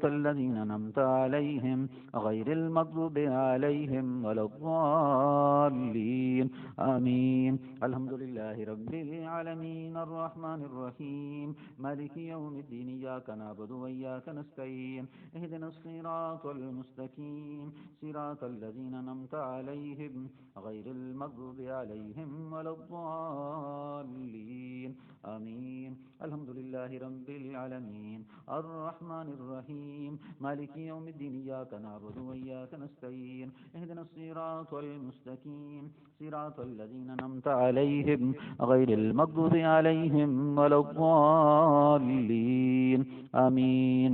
صراط الذين أنعمت عليهم غير المغضوب عليهم ولا الضالين آمين. الحمد لله رب العالمين الرحمن الرحيم مالك يوم الدين إياك نعبد وإياك نستعين اهدنا الصراط المستقيم صراط الذين أنعمت عليهم غير المغضوب عليهم ولا الضالين آمين. الحمد لله رب العالمين الرحمن الرحيم مالك يوم الدين إياك نعبد وإياك نستعين اهدنا الصراط المستقيم صراط الذين أنعمت عليهم غير المغضوب عليهم ولا الضالين آمين.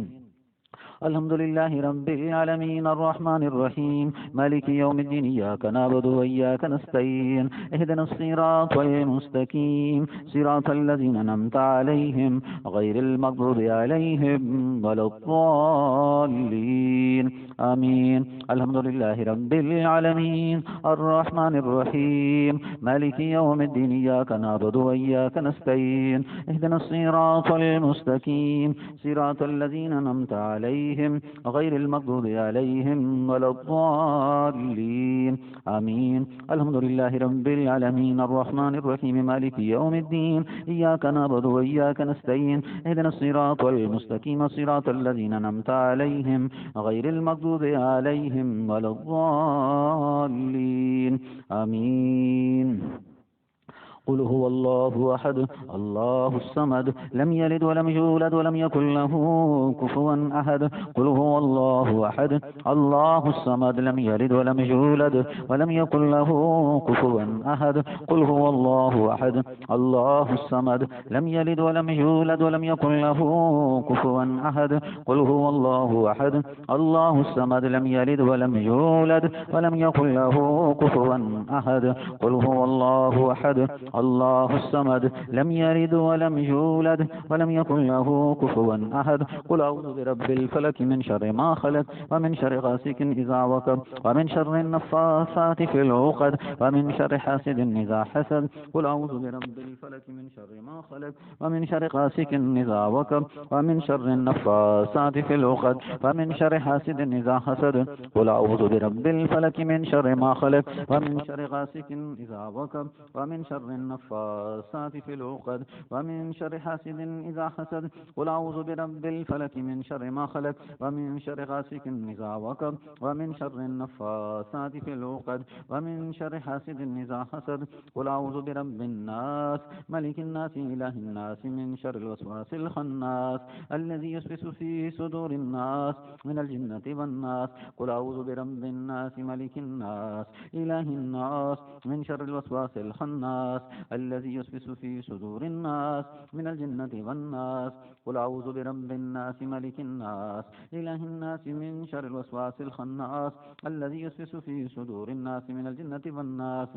الحمد لله رب العالمين الرحمن الرحيم مالك يوم الدين إياك نعبد وإياك نستعين اهدنا الصراط المستقيم صراط الذين أنعمت عليهم غير المغضوب عليهم ولا الضالين آمين. الحمد لله رب العالمين الرحمن الرحيم مالك يوم الدين إياك نعبد وإياك نستعين اهدنا الصراط المستقيم صراط الذين أنعمت عليهم غير المغضوب عليهم ولا الضالين آمين. الحمد لله رب العالمين الرحمن الرحيم مالك يوم الدين إياك نعبد وإياك نستعين اهدنا الصراط المستقيم صراط الذين أنعمت عليهم غير المغضوب عليهم ولا الضالين آمين. قل هو الله أحد الله الصمد لم يلد ولم يولد ولم يكن له كفوا أحد. قل هو الله أحد الله الصمد لم يلد ولم يولد ولم يكن له كفوا أحد. قل هو الله أحد الله الصمد لم يلد ولم يولد ولم يكن له كفوا أحد. قل هو الله أحد الله الصمد لم يلد ولم يولد ولم يكن له كفوا أحد. قل هو الله أحد الله الصمد لم يلد ولم يولد ولم يكن له كفوا أحد. قل أعوذ برب الفلك من شر ما خلق ومن شر غاسق إذا وقب ومن شر النفاثات في العقد ومن شر حاسد إذا حسد. قل أعوذ برب الفلك من شر ما خلق ومن شر غاسق إذا وقب ومن شر النفاثات في العقد ومن شر حاسد إذا حسد. قل أعوذ برب الفلك من شر ما خلق ومن شر غاسق إذا وقب ومن شر النفاثات في العقد ومن شر حاسد إذا حسد. قل أعوذ برب الفلك من شر ما خلق ومن شر غاسق إذا وقب ومن شر النفاثات في العقد ومن شر حاسد إذا حسد. قل أعوذ برب الناس ملك الناس إله الناس من شر الوسواس الخناس الذي يوسوس في صدور الناس من الجنة والناس. قل أعوذ برب الناس ملك الناس إله الناس من شر الوسواس الخناس الذي يوسوس في صدور الناس من الجنة والناس. قل أعوذ برب الناس ملك الناس إله الناس من شر الوسواس الخناس الذي يوسوس في صدور الناس من الجنة والناس.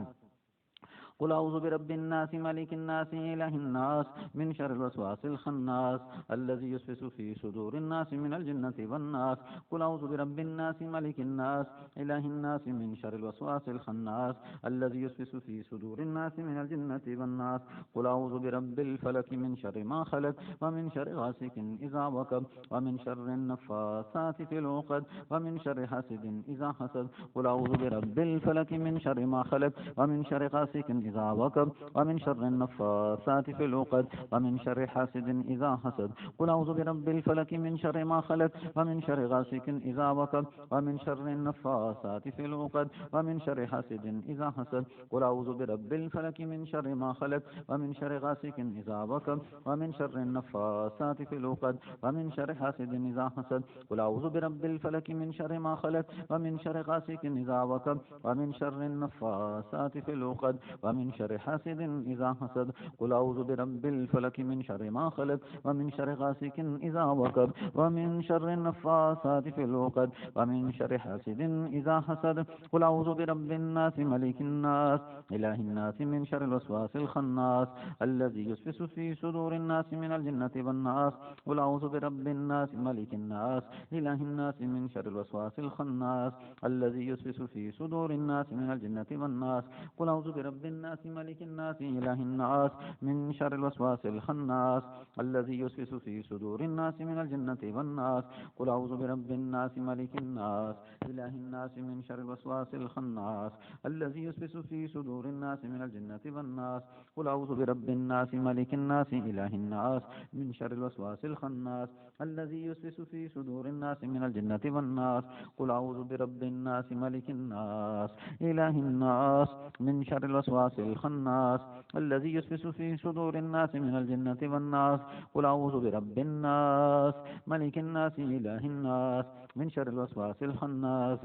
قل أعوذ برب الناس ملك الناس إله الناس من شر الوسواس الخناس الذي يوسوس في صدور الناس من الجنة والناس. قل أعوذ برب الناس ملك الناس إله الناس من شر الوسواس الخناس الذي يوسوس في صدور الناس من الجنة والناس. قل أعوذ برب الفلك من شر ما خلق ومن شر غاسق إذا وقب ومن شر النفاثات في العقد ومن شر حاسد إذا حسد. قل أعوذ برب الفلك من شر ما خلق ومن شر غاسق إذا وقب ومن شر النفاثات في العقد ومن شر حاسد إذا حسد. قل أعوذ برب الفلك من شر ما خلق ومن شر غاسق إذا وقب ومن شر النفاثات في العقد ومن شر حاسد إذا حسد. قل أعوذ برب الفلك من شر ما خلق ومن شر غاسق إذا وقب ومن شر النفاثات في العقد ومن شر حاسد إذا حسد. قل أعوذ برب الفلك من شر ما خلق ومن شر غاسق إذا وقب ومن شر النفاثات في العقد ومن شر حاسد إذا حسد. قل أعوذ برب الفلك من شر ما خلق ومن شر غاسق إذا وقب ومن شر النفاثات في العقد ومن شر حاسد إذا حسد. قل أعوذ برب الناس ملك الناس إله الناس من شر الوسواس الخناس الذي يوسوس في صدور الناس من الجنة والناس. قل أعوذ برب الناس ملك الناس إله الناس من شر الوسواس الخناس الذي يوسوس في صدور الناس من الجنة والناس. قل أعوذ برب الناس الناس ملك الناس إله الناس من شر الوسواس الخناس الذي يوسوس في صدور الناس من الجنة والناس. قل أعوذ برب الناس ملك الناس إله الناس من شر الوسواس الخناس الذي يوسوس في صدور الناس من الجنة والناس. قل أعوذ برب الناس ملك الناس إله الناس من شر الوسواس الخناس الذي يوسوس في صدور الناس من الجنة والناس. قل أعوذ برب الناس ملك الناس إله الناس من شر الوسواس الخناس الذي يوسوس في صدور الناس من الجنة والناس. قل أعوذ برب الناس ملك الناس إله الناس من شر الوسواس الخناس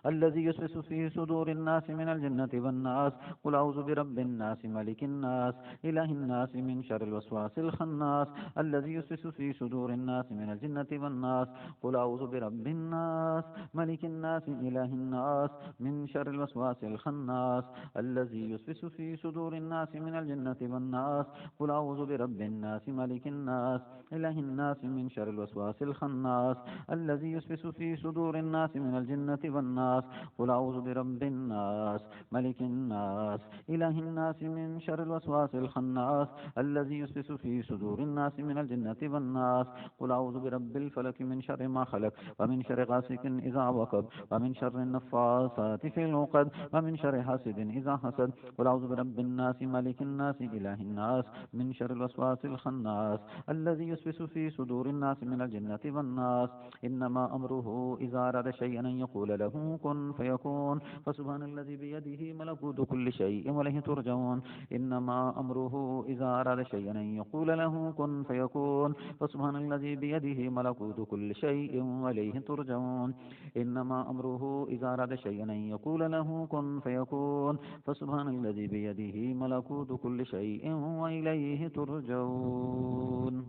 الذي يوسوس في صدور الناس من الجنة والناس. قل أعوذ برب الناس ملك الناس إله الناس من شر الوسواس الخناس الذي يوسوس في صدور الناس من الجنة والناس. قل أعوذ برب الناس ملك الناس إله الناس من شر الوسواس الخناس الذي يوسوس في صدور الناس من الجنة والناس. قل أعوذ برب الناس ملك الناس إله الناس من شر الوسواس الخناس الذي يوسوس في صدور الناس من الجنة والناس. قل أعوذ برب الناس ملك الناس إله الناس من شر الوسواس الخناس الذي يوسوس في صدور الناس من الجنة والناس. قل أعوذ برب الفلك من شر ما خلق ومن شر غاسق إذا وقب ومن شر النفاثات في العقد ومن شر حاسد إذا حسد. قل أعوذ برب الناس ملك الناس إله الناس من شر الوسواس الخناس الذي يوسوس في صدور الناس من الجنة والناس. إنما أمره إذا أراد شيئا أن يقول له كن فيكون فسبحان الذي بيده ملكوت كل شيء وإليه ترجعون. إنما أمره إذا أراد شيئا أن يقول له كن فيكون فسبحان الذي بيده ملكوت كل شيء وإليه ترجعون. إنما أمره إذا أراد شيئا أن يقول له كن فيكون فسبحان الذي بيده ملكوت كل شيء وإليه ترجعون.